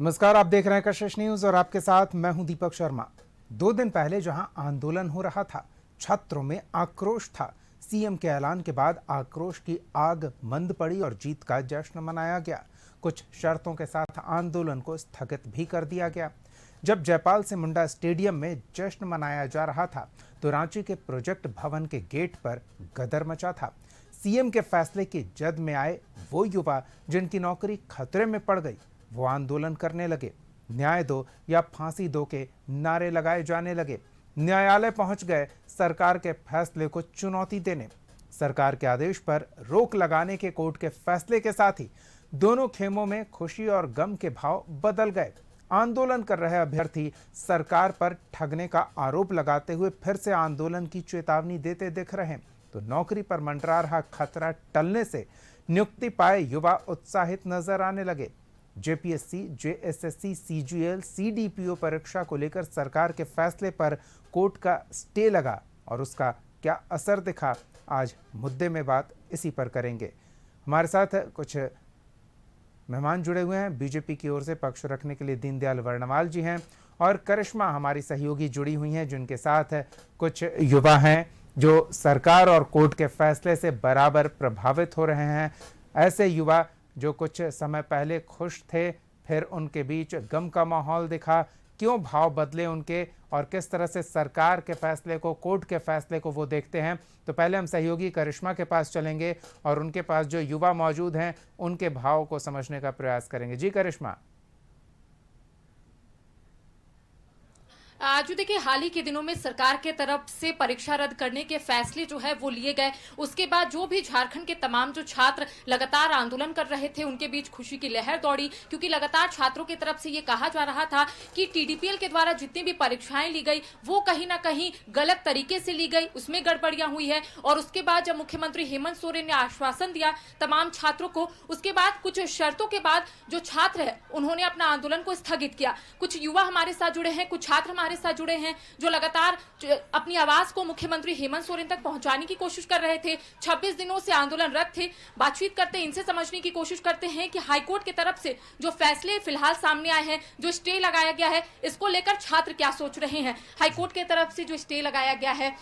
नमस्कार, आप देख रहे हैं कशिश न्यूज और आपके साथ मैं हूं दीपक शर्मा। 2 दिन पहले जहां आंदोलन हो रहा था, छात्रों में आक्रोश था, सीएम के ऐलान के बाद आक्रोश की आग मंद पड़ी और जीत का जश्न मनाया गया। कुछ शर्तों के साथ आंदोलन को स्थगित भी कर दिया गया। जब जयपाल से मुंडा स्टेडियम में जश्न मनाया जा रहा था तो रांची के प्रोजेक्ट भवन के गेट पर गदर मचा था। सीएम के फैसले की जद में आए वो युवा जिनकी नौकरी खतरे में पड़ गई, वो आंदोलन करने लगे। न्याय दो या फांसी दो के नारे लगाए जाने लगे। न्यायालय पहुंच गए सरकार के फैसले को चुनौती देने। सरकार के आदेश पर रोक लगाने के कोर्ट के फैसले के साथ ही दोनों खेमों में खुशी और गम के भाव बदल गए। आंदोलन कर रहे अभ्यर्थी सरकार पर ठगने का आरोप लगाते हुए फिर से आंदोलन की चेतावनी देते दिख रहे हैं, तो नौकरी पर मंडरा रहा खतरा टलने से नियुक्ति पाए युवा उत्साहित नजर आने लगे। जेपीएससी, जेएसएससी, सीजीएल, सीडीपीओ परीक्षा को लेकर सरकार के फैसले पर कोर्ट का स्टे लगा और उसका क्या असर दिखा, आज मुद्दे में बात इसी पर करेंगे। हमारे साथ कुछ मेहमान जुड़े हुए हैं। बीजेपी की ओर से पक्ष रखने के लिए दीनदयाल वर्णवाल जी हैं और करिश्मा हमारी सहयोगी जुड़ी हुई हैं, जिनके साथ कुछ युवा हैं जो सरकार और कोर्ट के फैसले से बराबर प्रभावित हो रहे हैं। ऐसे युवा जो कुछ समय पहले खुश थे, फिर उनके बीच गम का माहौल दिखा, क्यों भाव बदले उनके और किस तरह से सरकार के फैसले को, कोर्ट के फैसले को वो देखते हैं। तो पहले हम सहयोगी करिश्मा के पास चलेंगे और उनके पास जो युवा मौजूद हैं उनके भाव को समझने का प्रयास करेंगे। जी करिश्मा। जो देखिए, हाल ही के दिनों में सरकार के तरफ से परीक्षा रद्द करने के फैसले जो है वो लिए गए। उसके बाद जो भी झारखंड के तमाम जो छात्र लगातार आंदोलन कर रहे थे, उनके बीच खुशी की लहर दौड़ी, क्योंकि लगातार छात्रों की तरफ से ये कहा जा रहा था कि टीडीपीएल के द्वारा जितनी भी परीक्षाएं ली गई वो कहीं ना कहीं गलत तरीके से ली गई, उसमें गड़बड़ियां हुई है। और उसके बाद जब मुख्यमंत्री हेमंत सोरेन ने आश्वासन दिया तमाम छात्रों को, उसके बाद कुछ शर्तों के बाद जो छात्र है उन्होंने अपना आंदोलन को स्थगित किया। कुछ युवा हमारे साथ जुड़े हैं, कुछ छात्र हमारे साथ जुड़े हैं जो लगातार अपनी आवाज को मुख्यमंत्री हेमंत सोरेन तक पहुंचाने की कोशिश कर रहे थे। 26 दिनों से आंदोलनरत थे। बातचीत करते हैं, इनसे समझने की कोशिश करते हैं कि हाईकोर्ट की तरफ से जो फैसले फिलहाल सामने आए हैं, जो स्टे लगाया गया है, इसको लेकर छात्र क्या सोच रहे हैं। हाईकोर्ट की तरफ से जो स्टे लगाया गया है,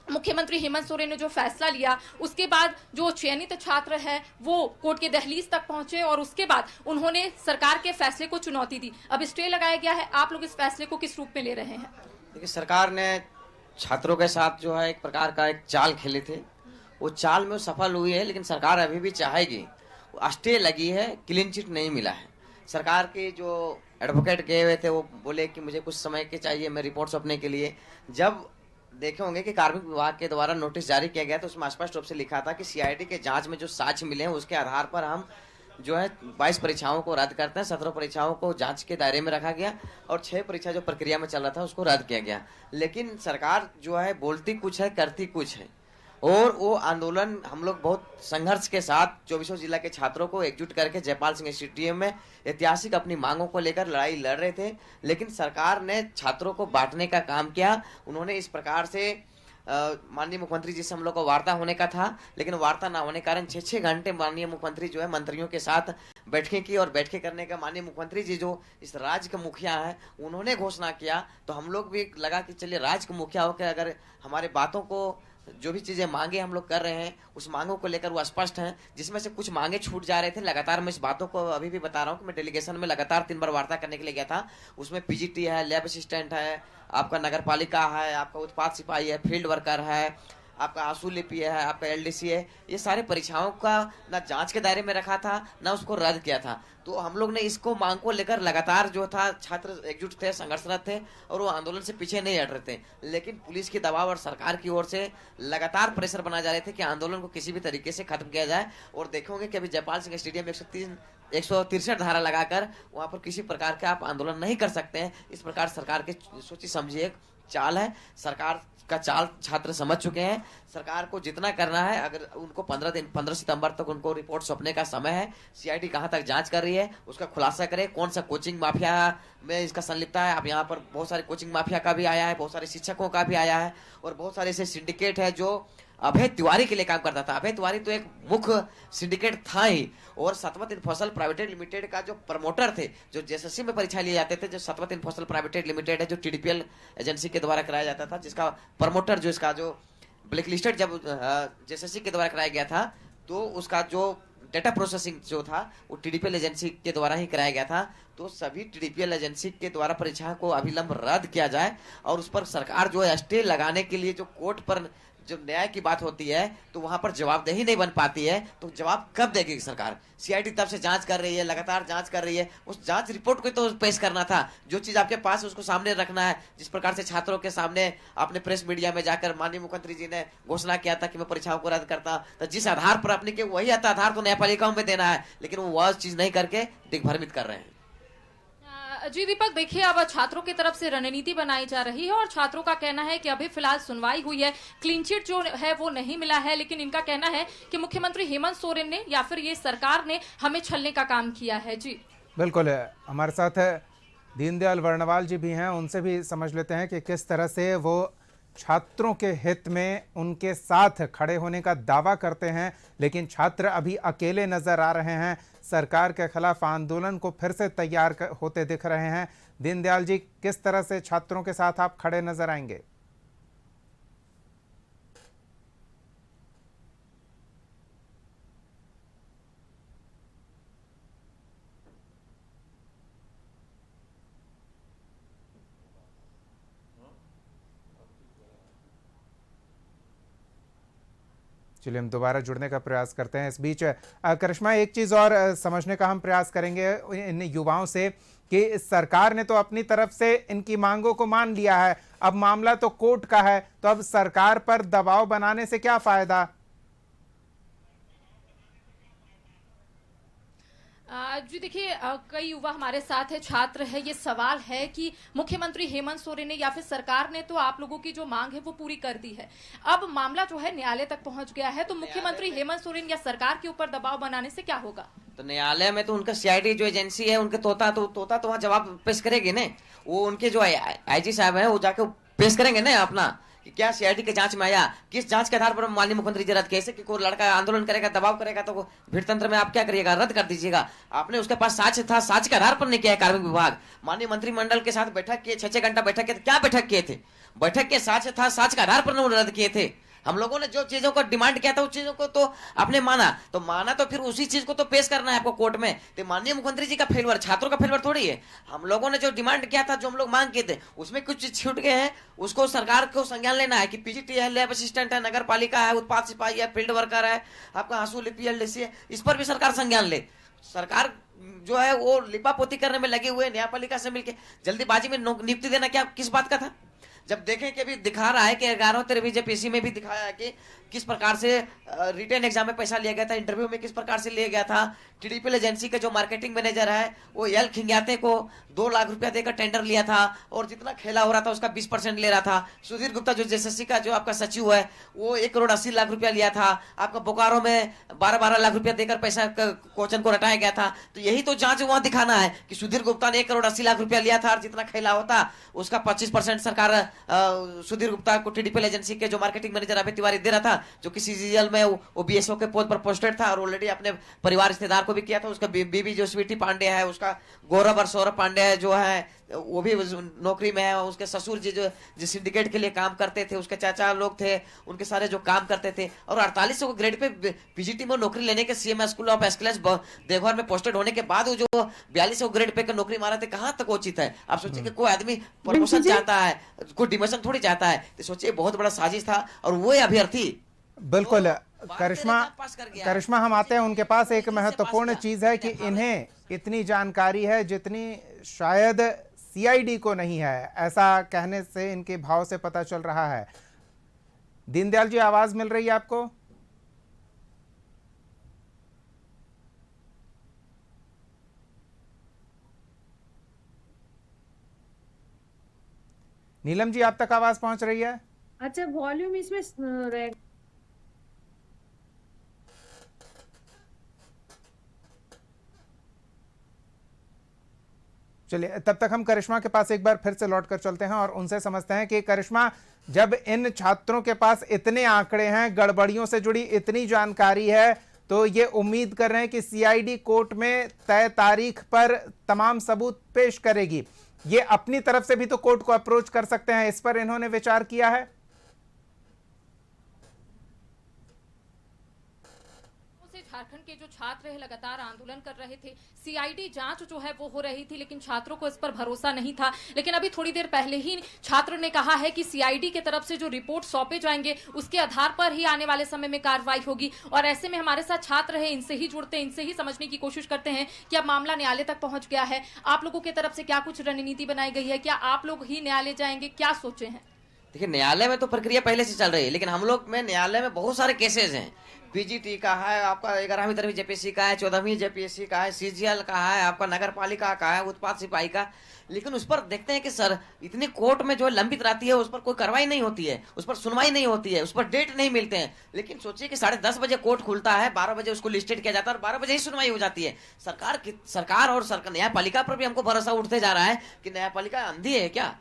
मुख्यमंत्री हेमंत सोरेन ने जो फैसला लिया, उसके बाद जो चयनित छात्र है वो कोर्ट के दहलीज तक पहुंचे और उसके बाद उन्होंने सरकार के फैसले को चुनौती दी। अब स्टे लगाया गया है, आप लोग इस फैसले को किस रूप में ले रहे हैं? देखिए, सरकार ने छात्रों के साथ जो है एक प्रकार का एक चाल खेले थे, वो चाल में वो सफल हुई है, लेकिन सरकार अभी भी चाहेगी। स्टे लगी है, क्लीन चिट नहीं मिला है। सरकार के जो एडवोकेट गए हुए थे वो बोले कि मुझे कुछ समय के चाहिए मैं रिपोर्ट सौंपने के लिए। जब देखे होंगे कि कार्मिक विभाग के द्वारा नोटिस जारी किया गया तो उसमें स्पष्ट रूप से लिखा था कि सीआईडी के जांच में जो साक्ष्य मिले हैं उसके आधार पर हम जो है 22 परीक्षाओं को रद्द करते हैं। 17 परीक्षाओं को जांच के दायरे में रखा गया और 6 परीक्षा जो प्रक्रिया में चल रहा था उसको रद्द किया गया। लेकिन सरकार जो है बोलती कुछ है, करती कुछ है। और वो आंदोलन हम लोग बहुत संघर्ष के साथ 24 जिला के छात्रों को एकजुट करके जयपाल सिंह स्टेडियम में ऐतिहासिक अपनी मांगों को लेकर लड़ाई लड़ रहे थे। लेकिन सरकार ने छात्रों को बांटने का काम किया। उन्होंने इस प्रकार से माननीय मुख्यमंत्री जी से हम लोग को वार्ता होने का था, लेकिन वार्ता ना होने के कारण 6-6 घंटे माननीय मुख्यमंत्री जो है मंत्रियों के साथ बैठकें की और बैठकें करने का माननीय मुख्यमंत्री जी जो इस राज्य के मुखिया है उन्होंने घोषणा किया। तो हम लोग भी लगा कि चलिए राज्य के मुखिया होकर अगर हमारे बातों को जो भी चीजें मांगे हम लोग कर रहे हैं उस मांगों को लेकर वो स्पष्ट हैं, जिसमें से कुछ मांगे छूट जा रहे थे। लगातार मैं इस बातों को अभी भी बता रहा हूँ कि मैं डेलीगेशन में लगातार 3 बार वार्ता करने के लिए गया था। उसमें पीजीटी है, लैब असिस्टेंट है, आपका नगर पालिका है, आपका उत्पाद सिपाही है, फील्ड वर्कर है, आपका आंसू लिपि है, आपका एलडीसी है। ये सारे परीक्षाओं का ना जांच के दायरे में रखा था ना उसको रद्द किया था। तो हम लोग ने इसको मांग को लेकर लगातार जो था छात्र एकजुट थे, संघर्षरत थे और वो आंदोलन से पीछे नहीं हट रहे थे। लेकिन पुलिस के दबाव और सरकार की ओर से लगातार प्रेशर बना जा रहे थे कि आंदोलन को किसी भी तरीके से खत्म किया जाए। और देखोगे कि अभी जयपाल सिंह स्टेडियम 163 धारा लगाकर वहां पर किसी प्रकार का आप आंदोलन नहीं कर सकते हैं। इस प्रकार सरकार के सोची समझी एक चाल है। सरकार का चाल छात्र समझ चुके हैं। सरकार को जितना करना है, अगर उनको 15 सितंबर तक उनको रिपोर्ट सौंपने का समय है। सीआईडी कहां तक जांच कर रही है उसका खुलासा करे, कौन सा कोचिंग माफिया में इसका संलिप्तता है। अब यहाँ पर बहुत सारे कोचिंग माफिया का भी आया है, बहुत सारे शिक्षकों का भी आया है और बहुत सारे ऐसे सिंडिकेट है जो अभय तिवारी के लिए काम करता था। अभय तिवारी तो एक मुख्य सिंडिकेट था ही, और सतवत इन्फोसल प्राइवेट लिमिटेड का जो प्रमोटर थे, जो जेएसएससी में परीक्षा लिए जाते थे, जो सतवत इन्फोसल प्राइवेट लिमिटेड है, जो टीडीपीएल एजेंसी के द्वारा कराया जाता था, जिसका प्रमोटर जो इसका जो ब्लैक लिस्टेड जब जेएसएससी के द्वारा कराया गया था, तो उसका जो डेटा प्रोसेसिंग जो था वो टीडीपीएल एजेंसी के द्वारा ही कराया गया था। तो सभी टीडीपीएल एजेंसी के द्वारा परीक्षा को अविलंब रद्द किया जाए, और उस पर सरकार जो है स्टे लगाने के लिए जो कोर्ट पर जो न्याय की बात होती है, तो वहां पर जवाबदेही नहीं बन पाती है। तो जवाब कब देगी सरकार? सीआईडी तब से जांच कर रही है, लगातार जांच कर रही है। उस जांच रिपोर्ट को तो पेश करना था। जो चीज आपके पास है उसको सामने रखना है। जिस प्रकार से छात्रों के सामने आपने प्रेस मीडिया में जाकर माननीय मुख्यमंत्री जी ने घोषणा किया था कि मैं परीक्षाओं को रद्द करता, तो जिस आधार पर आपने के वही आधार तो न्यायपालिकाओं में देना है, लेकिन वो वह चीज नहीं करके दिग्भ्रमित कर रहे हैं। जी दीपक, देखिए अब छात्रों की तरफ से रणनीति बनाई जा रही है और छात्रों का कहना है कि अभी फिलहाल सुनवाई हुई है, क्लीन चिट जो है वो नहीं मिला है, लेकिन इनका कहना है कि मुख्यमंत्री हेमंत सोरेन ने या फिर ये सरकार ने हमें छलने का काम किया है। जी बिल्कुल, हमारे साथ दीनदयाल वर्णवाल जी भी हैं, उनसे भी समझ लेते हैं कि किस तरह से वो छात्रों के हित में उनके साथ खड़े होने का दावा करते हैं, लेकिन छात्र अभी अकेले नजर आ रहे हैं। सरकार के खिलाफ आंदोलन को फिर से तैयार होते दिख रहे हैं। दीनदयाल जी, किस तरह से छात्रों के साथ आप खड़े नजर आएंगे? चलिए हम दोबारा जुड़ने का प्रयास करते हैं। इस बीच करिश्मा, एक चीज़ और समझने का हम प्रयास करेंगे इन युवाओं से कि सरकार ने तो अपनी तरफ से इनकी मांगों को मान लिया है, अब मामला तो कोर्ट का है, तो अब सरकार पर दबाव बनाने से क्या फायदा? जी देखिए, कई युवा हमारे साथ है, छात्र है। ये सवाल है कि मुख्यमंत्री हेमंत सोरेन ने या फिर सरकार ने तो आप लोगों की जो मांग है वो पूरी कर दी है, अब मामला जो है न्यायालय तक पहुंच गया है, तो मुख्यमंत्री हेमंत सोरेन या सरकार के ऊपर दबाव बनाने से क्या होगा? तो न्यायालय में तो उनका सीआईडी जो एजेंसी है, उनके तोता तो वहाँ जवाब पेश करेगी ना। वो उनके जो आईजी साहब हैं वो जाके पेश करेंगे ना अपना कि क्या सीआईडी के जांच में आया, किस जांच के आधार पर माननीय मुख्यमंत्री जी रद्द कैसे कि कोई लड़का आंदोलन करेगा, दबाव करेगा, तो भीड़ तंत्र में आप क्या करिएगा? रद्द कर दीजिएगा। आपने उसके पास साक्ष्य था, साक्ष्य के आधार पर नहीं किया है कार्मिक विभाग। माननीय मंत्रिमंडल के साथ बैठक किए, 6-6 घंटा बैठक किए, क्या बैठक किए थे? बैठक के साक्ष्य था, साक्ष्य के आधार पर रद्द किए थे। हम लोगों ने जो चीजों को डिमांड किया था उस चीजों को तो आपने माना, तो फिर उसी चीज को तो पेश करना है आपको कोर्ट में। तो माननीय मुख्यमंत्री जी का फेलवर छात्रों का फेलवर थोड़ी है। हम लोगों ने जो डिमांड किया था, जो हम लोग मांग किए थे, उसमें कुछ चीज छूट गए हैं, उसको सरकार को संज्ञान लेना है कि पीजीटी है, लैब असिस्टेंट है, नगर पालिका है, उत्पाद सिपाही है, फील्ड वर्कर है, आपका आंसू लिपि एलडीसी है, इस पर भी सरकार संज्ञान ले। सरकार जो है वो लिपापोती करने में लगे हुए, न्यायपालिका से मिलकर जल्दीबाजी में नियुक्ति देना क्या किस बात का था? जब देखें कि अभी दिखा रहा है कि 11 13 जेपीसी में भी दिखाया है कि किस प्रकार से रिटर्न एग्जाम में पैसा लिया गया था, इंटरव्यू में किस प्रकार से लिया गया था। टीडीपीएल एजेंसी का जो मार्केटिंग मैनेजर है वो एल खिंगाते को 2 लाख रुपया देकर टेंडर लिया था, और जितना खेला हो रहा था उसका 20% ले रहा था। सुधीर गुप्ता जो जेएसएससी का जो आपका सचिव है वो 1,80,00,000 रुपया लिया था। आपका बोकारो में 12-12 लाख रुपया देकर पैसा क्वेश्चन को रटाया गया था। तो यही तो जांच वहां दिखाना है कि सुधीर गुप्ता ने 1,80,00,000 रुपया लिया था, और जितना खेला होता उसका 25% सरकार सुधीर गुप्ता को टीडीपीएल एजेंसी के जो मार्केटिंग मैनेजर अभय तिवारी दे रहा था, जो कि सीजीएल में वो बीएसओ के पद पर पोस्टेड था, और ऑलरेडी अपने परिवार रिश्तेदार को भी किया था। उसका बीबी जो स्वीटी पांडे है, उसका गौरव और सौरभ पांडे है जो है वो भी नौकरी में है। उसके ससुर जी जो जिस सिंडिकेट के लिए काम करते थे, उसके चाचा लोग थे, उनके सारे जो काम करते थे, और 4800 ग्रेड पे पीजीटी में नौकरी लेने के CM school of excellence Deoghar में पोस्टेड होने के बाद वो जो 4200 ग्रेड पे नौकरी मारा थे, कहां तक उचित है? आप सोचिए कि कोई आदमी प्रमोशन चाहता है, कोई डिमोशन थोड़ी चाहता है। तो सोचिए बहुत बड़ा साजिश था, और वो अभ्यर्थी बिल्कुल। करिश्मा, हम आते हैं उनके पास। एक महत्वपूर्ण चीज है कि इन्हें इतनी जानकारी है जितनी शायद सीआईडी को नहीं है, ऐसा कहने से इनके भाव से पता चल रहा है। दीनदयाल जी, आवाज मिल रही है आपको? नीलम जी, आप तक आवाज पहुंच रही है? अच्छा, वॉल्यूम इसमें चलिए, तब तक हम करिश्मा के पास एक बार फिर से लौट कर चलते हैं और उनसे समझते हैं कि करिश्मा, जब इन छात्रों के पास इतने आंकड़े हैं, गड़बड़ियों से जुड़ी इतनी जानकारी है, तो ये उम्मीद कर रहे हैं कि सीआईडी कोर्ट में तय तारीख पर तमाम सबूत पेश करेगी। ये अपनी तरफ से भी तो कोर्ट को अप्रोच कर सकते हैं, इस पर इन्होंने विचार किया है? झारखंड के जो छात्र है लगातार आंदोलन कर रहे थे, सीआईडी जांच जो है वो हो रही थी, लेकिन छात्रों को इस पर भरोसा नहीं था। लेकिन अभी थोड़ी देर पहले ही छात्र ने कहा है कि सीआईडी की तरफ से जो रिपोर्ट सौंपे जाएंगे उसके आधार पर ही आने वाले समय में कार्रवाई होगी। और ऐसे में हमारे साथ छात्र है, इनसे ही जुड़ते हैं, इनसे ही समझने की कोशिश करते हैं कि अब मामला न्यायालय तक पहुंच गया है। आप लोगों की तरफ से क्या कुछ रणनीति बनाई गई है? क्या आप लोग ही न्यायालय जाएंगे? क्या सोचे हैं? देखिए, न्यायालय में तो प्रक्रिया पहले से चल रही है, लेकिन हम लोग में न्यायालय में बहुत सारे केसेस हैं। पीजीटी का है, आपका 11वीं 13वीं जेपीएससी का है, 14वीं जेपीएससी का है, सीजीएल का है, आपका नगर पालिका का है, उत्पाद सिपाही का। लेकिन उस पर देखते हैं कि सर इतनी कोर्ट में जो लंबित रहती है, उस पर कोई कार्रवाई नहीं होती है, उस पर सुनवाई नहीं होती है, उस पर डेट नहीं मिलते हैं। लेकिन सोचिए कि 10:30 बजे कोर्ट खुलता है, 12 बजे उसको लिस्टेड किया जाता है और 12 बजे ही सुनवाई हो जाती है। सरकार और न्यायपालिका पर भी हमको भरोसा उठते जा रहा है कि न्यायपालिका अंधी है क्या?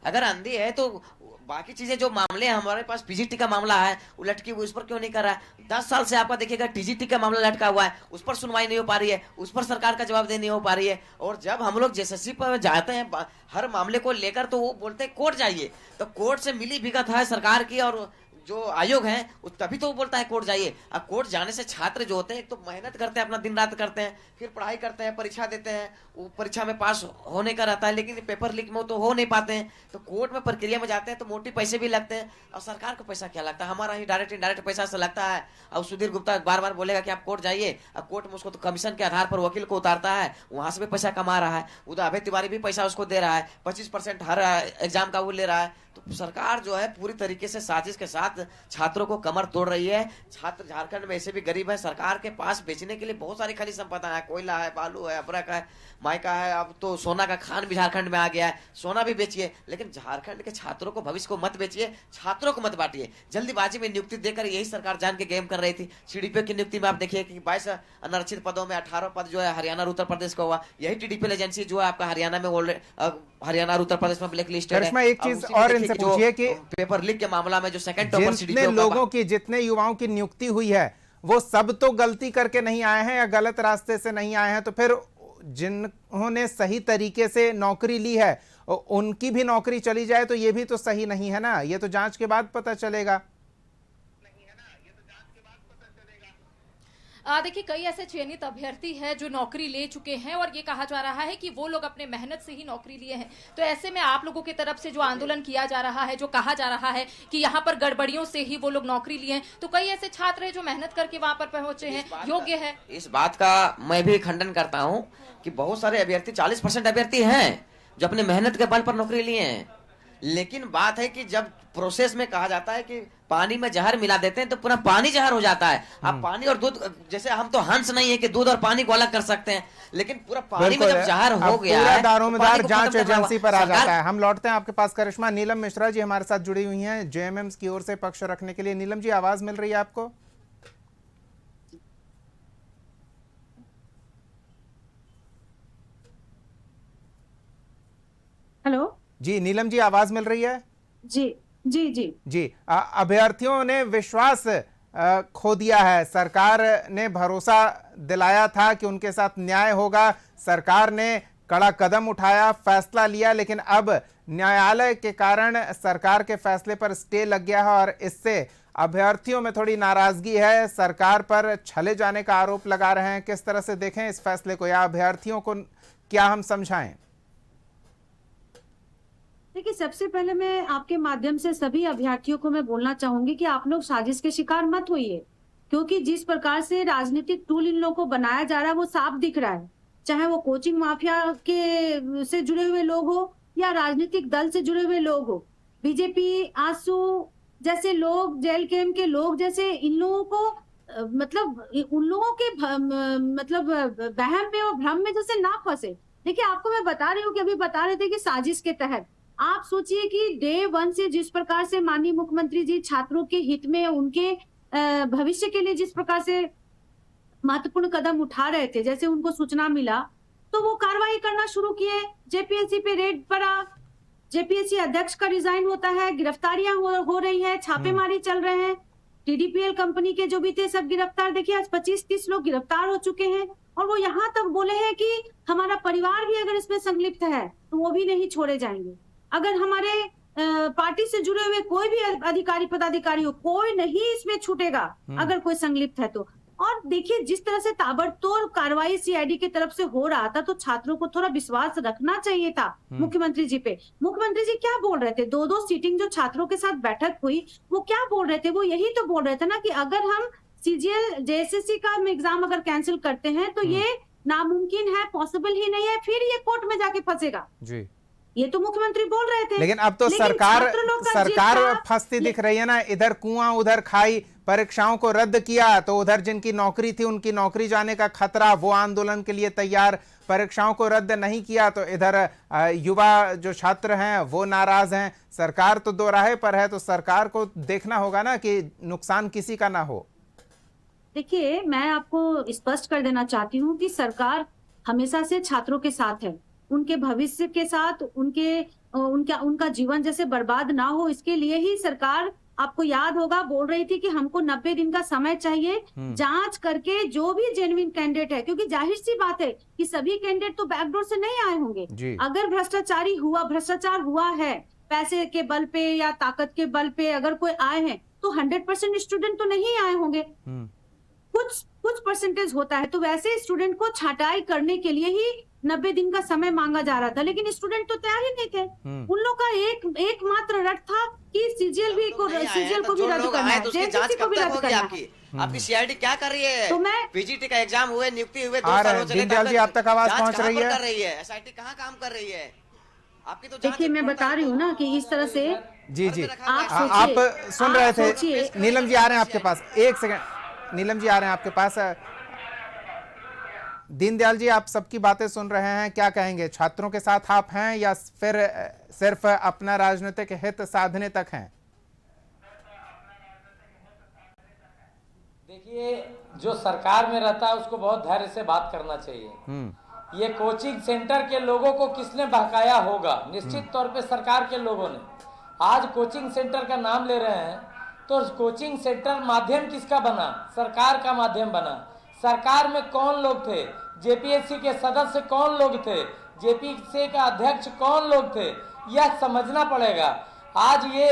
अगर अंधी है तो बाकी चीजें जो मामले हैं, हमारे पास पीजीटी का मामला है, वो लटकी हुई, उस पर क्यों नहीं कर रहा है? 10 साल से आपका देखिएगा टीजीटी का मामला लटका हुआ है, उस पर सुनवाई नहीं हो पा रही है, उस पर सरकार का जवाबदेही नहीं हो पा रही है। और जब हम लोग जेएसएससी पर जाते हैं हर मामले को लेकर, तो वो बोलते हैं कोर्ट जाइए, तो कोर्ट से मिली भगत है सरकार की और जो आयोग है तभी तो वो बोलता है कोर्ट जाइए। अब कोर्ट जाने से छात्र जो होते हैं, एक तो मेहनत करते हैं, अपना दिन रात करते हैं, फिर पढ़ाई करते हैं, परीक्षा देते हैं, वो परीक्षा में पास होने का रहता है, लेकिन पेपर लीक में तो हो नहीं पाते हैं। तो कोर्ट में प्रक्रिया में जाते हैं तो मोटी पैसे भी लगते हैं, और सरकार को पैसा क्या लगता है? हमारा ही डायरेक्ट इनडायरेक्ट पैसा से लगता है। और सुधीर गुप्ता बार बार बोलेगा कि आप कोर्ट जाइए, अब कोर्ट में उसको तो कमीशन के आधार पर वकील को उतारता है, वहां से भी पैसा कमा रहा है। उधर अभय तिवारी भी पैसा उसको दे रहा है, 25% हर एग्जाम का वो ले रहा है। तो सरकार जो है पूरी तरीके से साजिश के साथ छात्रों को कमर तोड़ रही है। छात्र झारखंड में ऐसे भी गरीब है, सरकार के पास बेचने के लिए बहुत सारी खनिज संपदा है, कोयला है, बालू है, अब्रक है, माइका है, अब तो सोना का खान भी झारखंड में आ गया है। सोना भी बेचिए, लेकिन झारखंड के छात्रों को, भविष्य को मत बेचिए, छात्रों को मत बांटिए। जल्दीबाजी में नियुक्ति देकर यही सरकार जान के गेम कर रही थी। सीडीपीओ की नियुक्ति में आप देखिए कि 22 अनारक्षित पदों में 18 पद जो है हरियाणा और उत्तर प्रदेश का हुआ। यही टीडीपी एजेंसी जो है आपका हरियाणा में हरियाणा और उत्तर प्रदेश में ब्लैक लिस्टेड है। एक चीज और इनसे पूछिए कि पेपर लीक के मामला में जो सेकंड टॉपर जितने लोगों की, जितने युवाओं की नियुक्ति हुई है, वो सब तो गलती करके नहीं आए हैं या गलत रास्ते से नहीं आए हैं, तो फिर जिन्होंने सही तरीके से नौकरी ली है उनकी भी नौकरी चली जाए तो ये भी तो सही नहीं है ना? ये तो जांच के बाद पता चलेगा। देखिए, कई ऐसे चयनित अभ्यर्थी हैं जो नौकरी ले चुके हैं और ये कहा जा रहा है कि वो लोग अपने मेहनत से ही नौकरी लिए हैं। तो ऐसे में आप लोगों की तरफ से जो आंदोलन किया जा रहा है, जो कहा जा रहा है कि यहाँ पर गड़बड़ियों से ही वो लोग नौकरी लिए हैं, तो कई ऐसे छात्र हैं जो मेहनत करके वहां पर पहुंचे हैं, योग्य है। इस बात का मैं भी खंडन करता हूँ कि बहुत सारे अभ्यर्थी, 40% अभ्यर्थी हैं जो अपने मेहनत के बल पर नौकरी लिए हैं। लेकिन बात है कि जब प्रोसेस में कहा जाता है कि पानी में जहर मिला देते हैं तो पूरा पानी जहर हो जाता है। अब पानी और दूध, जैसे हम तो हंस नहीं है कि दूध और पानी को अलग कर सकते हैं, लेकिन पूरा पानी में जब जहर हो गया है, दारोमदार जांच एजेंसी पर आ जाता है। हम लौटते हैं आपके पास। करिश्मा, नीलम मिश्रा जी हमारे साथ जुड़ी हुई हैं जेएमएम्स की ओर से पक्ष रखने के लिए। नीलम जी, आवाज मिल रही है आपको? हेलो जी नीलम जी, आवाज मिल रही है? जी जी जी जी। अभ्यर्थियों ने विश्वास खो दिया है। सरकार ने भरोसा दिलाया था कि उनके साथ न्याय होगा, सरकार ने कड़ा कदम उठाया, फैसला लिया, लेकिन अब न्यायालय के कारण सरकार के फैसले पर स्टे लग गया है और इससे अभ्यर्थियों में थोड़ी नाराजगी है, सरकार पर छले जाने का आरोप लगा रहे हैं। किस तरह से देखें इस फैसले को, या अभ्यर्थियों को क्या हम समझाएं? देखिए, सबसे पहले मैं आपके माध्यम से सभी अभ्यर्थियों को मैं बोलना चाहूंगी कि आप लोग साजिश के शिकार मत होइए, क्योंकि जिस प्रकार से राजनीतिक टूल इन लोगों को बनाया जा रहा है वो साफ दिख रहा है। चाहे वो कोचिंग माफिया के से जुड़े हुए लोग हो या राजनीतिक दल से जुड़े हुए लोग हो, बीजेपी, आसू जैसे लोग, जेल कैंप के लोग जैसे, इन लोगों को मतलब उन लोगों के मतलब वहम में और भ्रम में जैसे ना फंसे। देखिए, आपको मैं बता रही हूँ कि अभी बता रहे थे कि साजिश के तहत आप सोचिए कि डे 1 से जिस प्रकार से माननीय मुख्यमंत्री जी छात्रों के हित में, उनके भविष्य के लिए जिस प्रकार से महत्वपूर्ण कदम उठा रहे थे, जैसे उनको सूचना मिला तो वो कार्रवाई करना शुरू किए, जेपीएससी पे रेड पड़ा, जेपीएससी अध्यक्ष का रिजाइन होता है, गिरफ्तारियां हो रही है, छापेमारी चल रहे हैं, टीडीपीएल कंपनी के जो भी थे सब गिरफ्तार। देखिए आज 25-30 लोग गिरफ्तार हो चुके हैं और वो यहाँ तक बोले हैं कि हमारा परिवार भी अगर इसमें संलिप्त है तो वो भी नहीं छोड़े जाएंगे। अगर हमारे पार्टी से जुड़े हुए कोई भी अधिकारी पदाधिकारी हो, कोई नहीं इसमें छूटेगा अगर कोई संलिप्त है तो। और देखिए जिस तरह से ताबड़तोड़ कार्रवाई सीआईडी की तरफ से हो रहा था, तो छात्रों को थोड़ा विश्वास रखना चाहिए था मुख्यमंत्री जी पे। मुख्यमंत्री जी क्या बोल रहे थे, 2-2 सीटिंग जो छात्रों के साथ बैठक हुई, वो क्या बोल रहे थे, वो यही तो बोल रहे थे ना कि अगर हम सीजीएल जेएसएससी का एग्जाम अगर कैंसिल करते हैं तो ये नामुमकिन है, पॉसिबल ही नहीं है, फिर ये कोर्ट में जाके फंसेगा जी। ये तो मुख्यमंत्री बोल रहे थे। लेकिन अब तो सरकार फंसती दिख रही है ना, इधर कुआं उधर खाई, परीक्षाओं को रद्द किया तो उधर जिनकी नौकरी थी उनकी नौकरी जाने का खतरा, वो आंदोलन के लिए तैयार, परीक्षाओं को रद्द नहीं किया तो इधर युवा जो छात्र हैं वो नाराज हैं। सरकार तो दो राहे पर है, तो सरकार को देखना होगा ना कि नुकसान किसी का ना हो। देखिए मैं आपको स्पष्ट कर देना चाहती हूँ कि सरकार हमेशा से छात्रों के साथ है, उनके भविष्य के साथ, उनका जीवन जैसे बर्बाद ना हो इसके लिए ही सरकार, आपको याद होगा, बोल रही थी कि हमको 90 दिन का समय चाहिए जांच करके जो भी जेन्युइन कैंडिडेट है, क्योंकि जाहिर सी बात है कि सभी कैंडिडेट तो बैकडोर से नहीं आए होंगे। अगर भ्रष्टाचार हुआ है पैसे के बल पे या ताकत के बल पे अगर कोई आए हैं तो 100% स्टूडेंट तो नहीं आए होंगे, कुछ परसेंटेज होता है। तो वैसे स्टूडेंट को छांटाई करने के लिए ही 90 दिन का समय मांगा जा रहा था, लेकिन स्टूडेंट तो तैयार ही नहीं थे। उन लोग का एकमात्र रट था कि सीजीएल को भी रद्द करना है, जेएसएससी को भी रद्द करना है। आपकी सीआईडी क्या कर रही है? तो मैं पीजीटी का एग्जाम हुए, नियुक्ति हुए, 2 सालों से दीनदयाल जी आप तक आवाज पहुंच रही है? एसआईटी कहाँ काम कर रही है आपकी? तो देखिए मैं बता रही हूँ ना कि इस तरह से जी आप सुन रहे थे। नीलम जी आ रहे हैं आपके पास, 1 सेकंड, नीलम जी आ रहे हैं आपके पास। दीनदयाल जी आप सबकी बातें सुन रहे हैं, क्या कहेंगे? छात्रों के साथ आप हैं या फिर सिर्फ अपना राजनीतिक हित साधने तक हैं? देखिए जो सरकार में रहता है उसको बहुत धैर्य से बात करना चाहिए। ये कोचिंग सेंटर के लोगों को किसने बहकाया होगा? निश्चित तौर पे सरकार के लोगों ने। आज कोचिंग सेंटर का नाम ले रहे हैं तो कोचिंग सेंटर माध्यम किसका बना? सरकार का माध्यम बना। सरकार में कौन लोग थे? जेपीएससी के सदस्य कौन लोग थे? जेपीएससी का अध्यक्ष कौन लोग थे? यह समझना पड़ेगा। आज ये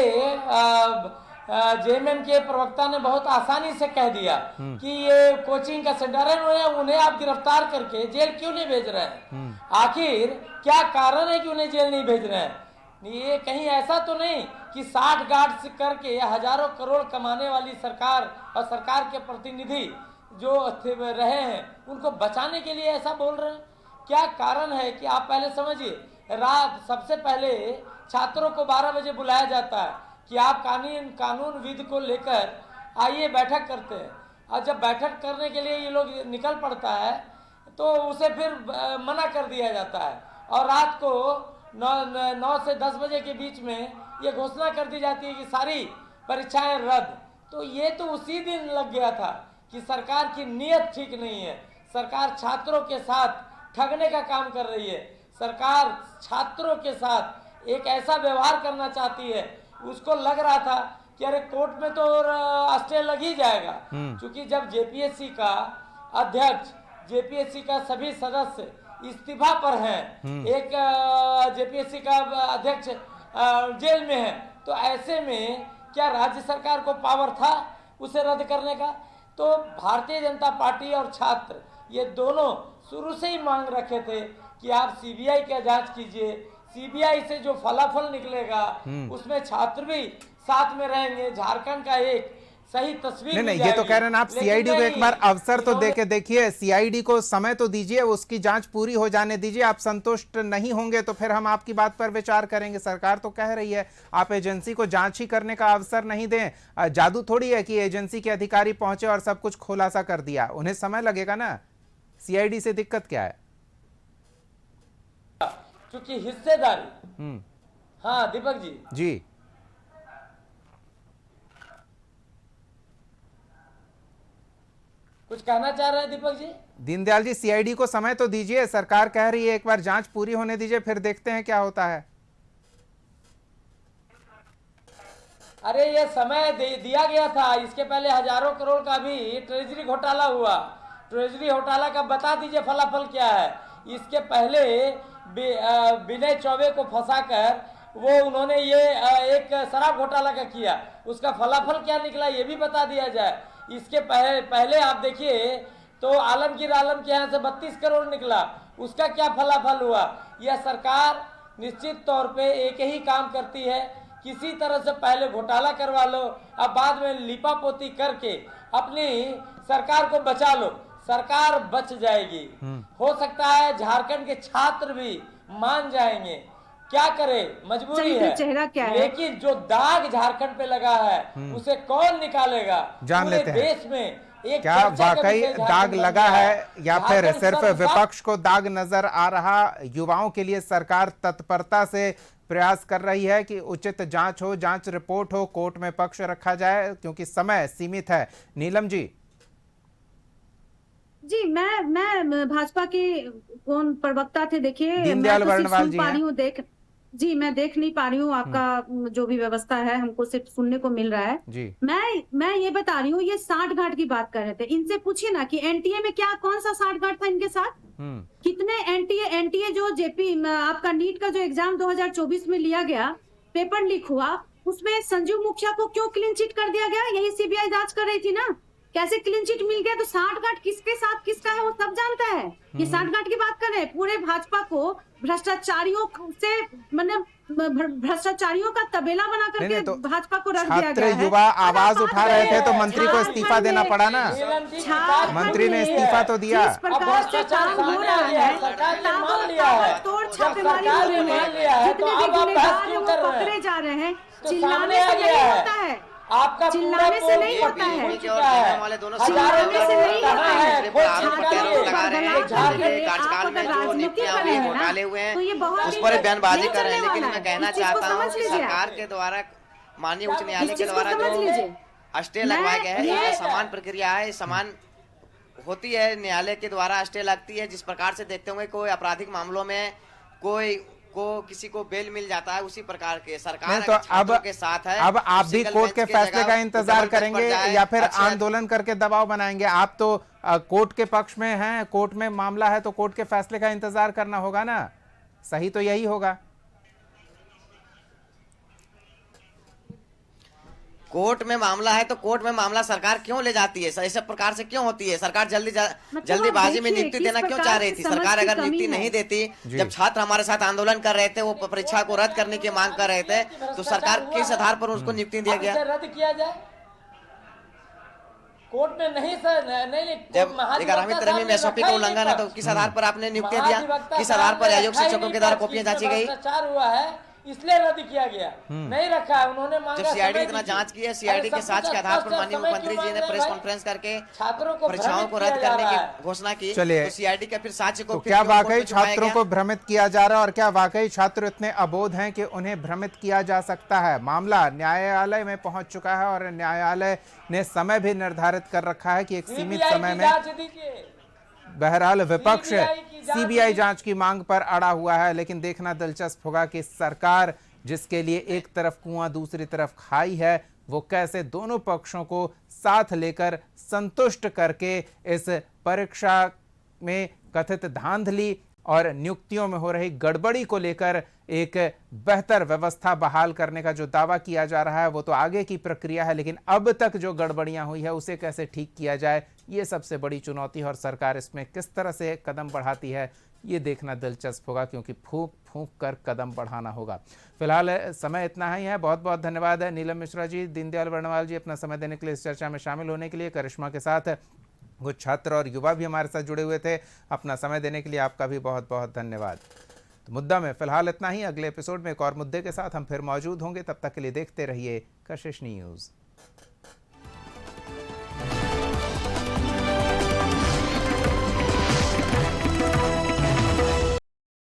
जेएमएम के प्रवक्ता ने बहुत आसानी से कह दिया कि ये कोचिंग का सेंटर है, उन्हें आप गिरफ्तार करके जेल क्यों नहीं भेज रहे हैं? आखिर क्या कारण है कि उन्हें जेल नहीं भेज रहे हैं? ये कहीं ऐसा तो नहीं कि 60 गार्ड करके हजारों करोड़ कमाने वाली सरकार और सरकार के प्रतिनिधि जो रहे हैं उनको बचाने के लिए ऐसा बोल रहे हैं? क्या कारण है कि आप पहले समझिए, रात सबसे पहले छात्रों को 12 बजे बुलाया जाता है कि आप कानून विधि को लेकर आइए बैठक करते हैं, और जब बैठक करने के लिए ये लोग निकल पड़ता है तो उसे फिर मना कर दिया जाता है, और रात को 9 से 10 बजे के बीच में ये घोषणा कर दी जाती है कि सारी परीक्षाएं रद्द। तो ये तो उसी दिन लग गया था कि सरकार की नीयत ठीक नहीं है। सरकार छात्रों के साथ ठगने का काम कर रही है। सरकार छात्रों के साथ एक ऐसा व्यवहार करना चाहती है, उसको लग रहा था कि अरे कोर्ट में तो स्टे लग ही जाएगा, क्योंकि जब जेपीएससी का अध्यक्ष, जेपीएससी का सभी सदस्य इस्तीफा पर हैं, एक जेपीएससी का अध्यक्ष जेल में है, तो ऐसे में क्या राज्य सरकार को पावर था उसे रद्द करने का? तो भारतीय जनता पार्टी और छात्र ये दोनों शुरू से ही मांग रखे थे कि आप सीबीआई का जांच कीजिए, सीबीआई से जो फलाफल निकलेगा उसमें छात्र भी साथ में रहेंगे, झारखंड का एक सही तस्वीर नहीं, ये तो कह रहे हैं आप सीआईडी को एक बार अवसर तो देके देखिए, सीआईडी को समय तो दीजिए, उसकी जांच पूरी हो जाने दीजिए। आप संतुष्ट नहीं होंगे तो फिर हम आपकी बात पर विचार करेंगे। सरकार तो कह रही है आप एजेंसी को जांच ही करने का अवसर नहीं दें। जादू थोड़ी है कि एजेंसी के अधिकारी पहुंचे और सब कुछ खुलासा कर दिया, उन्हें समय लगेगा ना। सीआईडी से दिक्कत क्या है? क्योंकि हिस्सेदारी। हाँ दीपक जी कुछ कहना चाह रहे हैं दीपक जी? दीनदयाल जी, सीआईडी को समय तो दीजिए, सरकार कह रही है एक बार जांच पूरी होने दीजिए, फिर देखते हैं क्या होता है। अरे ये समय दिया गया था, इसके पहले हजारों करोड़ का भी ट्रेजरी घोटाला हुआ। ट्रेजरी घोटाला का बता दीजिए फलाफल क्या है। इसके पहले विनय चौबे को फंसाकर वो उन्होंने ये एक शराब घोटाला का किया, उसका फलाफल क्या निकला ये भी बता दिया जाए। इसके पहले आप देखिए तो आलमगीर आलम के यहाँ से 32 करोड़ निकला, उसका क्या फलाफल हुआ। यह सरकार निश्चित तौर पे एक ही काम करती है, किसी तरह से पहले घोटाला करवा लो, अब बाद में लिपापोती करके अपनी सरकार को बचा लो, सरकार बच जाएगी। हो सकता है झारखंड के छात्र भी मान जाएंगे, क्या करे, मजबूरी है। चेहरा क्या है? लेकिन जो दाग झारखंड पे लगा है उसे कौन निकालेगा? जान पूरे लेते हैं देश में एक क्या चर्चा का वाकई विषय झारखंड दाग बन लगा गया है या फिर झारखंड सिर्फ सर्वसाधारण विपक्ष को दाग नजर आ रहा। युवाओं के लिए सरकार तत्परता से प्रयास कर रही है कि उचित जांच हो, जांच रिपोर्ट हो, कोर्ट में पक्ष रखा जाए क्योंकि समय सीमित है। नीलम जी। जी, मैं भाजपा के कौन प्रवक्ता थे, देखिए दीनदयाल मैं तो सिर्फ वर्णवाल सुन जी पा हैं। रही हूँ, मैं देख नहीं पा रही हूँ आपका जो भी व्यवस्था है, हमको सिर्फ सुनने को मिल रहा है जी। मैं ये बता रही हूँ, ये साठ गांठ की बात कर रहे थे, इनसे पूछिए ना कि एनटीए में क्या कौन सा साठ गांठ था इनके साथ। कितने एनटीए जो जेपी आपका नीट का जो एग्जाम 2024 में लिया गया, पेपर लीक हुआ, उसमें संजीव मुखिया को क्यों क्लीन चिट कर दिया गया? यही सीबीआई जांच कर रही थी ना, कैसे क्लीन चिट मिल गया? तो साठ गांठ किसके साथ किसका है वो सब जानता है। ये साठ गांठ की बात कर रहे हैं, पूरे भाजपा को भ्रष्टाचारियों से मतलब भ्रष्टाचारियों का तबेला बना करके तो भाजपा को रख दिया छात्र गया है। युवा आवाज उठा रहे थे तो मंत्री को झारखंड इस्तीफा देना में- पड़ा ना। नीलम जी की झारखंड बात मंत्री ने नहीं है। इस्तीफा तो दिया। जिस प्रकार से काम हो रहा है, सरकार ने मान लिया है। ताबड़तोड़ जब छापेमारी सरकार हो ने रही मान है, लिया है तो जितने भी अब आप गुनहगार बहस हैं क्यों वो कर रहे हैं? पकड़े जा रहे हैं। तो चिल्लाने सामने आ से गया नहीं है। होता है, आपका चिल्लाने से नहीं होता है। बीजेपी और देने वाले दोनों चिल्लाने सरकार से नहीं कहाँ होता है? है। दूसरे पर आरोप झारखंड प्रत्यारोप में लगा रहे हैं। बदलाव झारखंड करके के आप कार्यकाल अगर में जो राजनीति नीतियां कर हुई, रहे हैं ना, घोटाले हुए हैं, तो ये बहुत उस दिन पर तक बयानबाजी नहीं कर रहे हैं। चलने लेकिन वाला मैं है। कहना इस चीज को चाहता हूँ समझ कि लीजिए सरकार आप। के द्वारा माननीय उच्च इस न्यायालय के चीज को द्वारा समझ जो लीजिए। स्टे लगवाया गया है, ये- ये समान प्रक्रिया है, समान होती है। न्यायालय के द्वारा स्टे लगती है। जिस प्रकार से देखते होंगे कोई आपराधिक मामलों में कोई को किसी को बेल मिल जाता है, उसी प्रकार के सरकार नहीं तो अगर छात्रों अब के साथ है, अब आप तो भी सिंगल कोर्ट बेंच के की फैसले जगह का वो इंतजार डबल बेंच पर करेंगे जाए। या फिर अच्छा, आंदोलन करके दबाव बनाएंगे? आप तो कोर्ट के पक्ष में हैं, कोर्ट में मामला है तो कोर्ट के फैसले का इंतजार करना होगा ना। सही तो यही होगा। कोर्ट में मामला है तो कोर्ट में मामला सरकार क्यों ले जाती है? ऐसे प्रकार से क्यों होती है? सरकार जल्दीबाजी में देखिए नियुक्ति किस देना क्यों प्रकार चाह रही से थी? समझ सरकार की अगर कमी नियुक्ति है। नहीं देती, जी। जब छात्र हमारे साथ आंदोलन कर रहे थे, वो परीक्षा को रद्द करने की मांग कर रहे थे, तो सरकार किस आधार पर उसको नियुक्ति दिया अब गया? इसे रद्द किया जाए कोर्ट में? नहीं सर, नहीं जब 11वीं तरह में एसओपी का उल्लंघन है तो किस आधार पर आपने नियुक्ति दिया? किस आधार पर आयोग शिक्षकों के द्वारा कॉपियां जांची गई? भ्रष्टाचार हुआ है इसलिए रद्द किया गया, नहीं रखा है। उन्होंने मांगा जब सीआईडी समय इतना दीजिए। जांच की है, सीआईडी अरे के सब साक्ष्य कुछ के आधार पर स्पष्ट माननीय समय मुख्यमंत्री क्यों जी ने मांग रहे प्रेस हैं कॉन्फ्रेंस करके छात्रों को परीक्षाओं को रद्द भ्रमित किया करने जा की रहा है। घोषणा की। चलिए। तो सीआईडी के फिर साक्ष्य को तो फिर क्या क्यों कोर्ट वाकई में छुपाया छात्रों गया? को भ्रमित किया जा रहा है और क्या वाकई छात्र इतने अबोध हैं कि उन्हें भ्रमित किया जा सकता है? मामला न्यायालय में पहुंच चुका है और न्यायालय ने समय भी निर्धारित कर रखा है कि एक सीमित सीबीआई समय की में। जांच दीजिए। बहरहाल विपक्ष सीबीआई की जांच सीबीआई की- जांच की मांग पर अड़ा हुआ है, लेकिन देखना दिलचस्प होगा कि सरकार जिसके लिए एक तरफ कुआं दूसरी तरफ खाई है, वो कैसे दोनों पक्षों को साथ लेकर संतुष्ट करके इस परीक्षा में कथित धांधली और नियुक्तियों में हो रही गड़बड़ी को लेकर एक बेहतर व्यवस्था बहाल करने का जो दावा किया जा रहा है वो तो आगे की प्रक्रिया है, लेकिन अब तक जो गड़बड़ियां हुई है उसे कैसे ठीक किया जाए, ये सबसे बड़ी चुनौती है और सरकार इसमें किस तरह से कदम बढ़ाती है ये देखना दिलचस्प होगा, क्योंकि फूंक फूंक कर कदम बढ़ाना होगा। फिलहाल समय इतना ही है। बहुत बहुत धन्यवाद है नीलम मिश्रा जी, दीनदयाल वर्णवाल जी, अपना समय देने के लिए, इस चर्चा में शामिल होने के लिए। करिश्मा के साथ कुछ छात्र और युवा भी हमारे साथ जुड़े हुए थे, अपना समय देने के लिए आपका भी बहुत बहुत धन्यवाद। तो मुद्दा में फिलहाल इतना ही। अगले एपिसोड में एक और मुद्दे के साथ हम फिर मौजूद होंगे। तब तक के लिए देखते रहिए कशिश न्यूज़।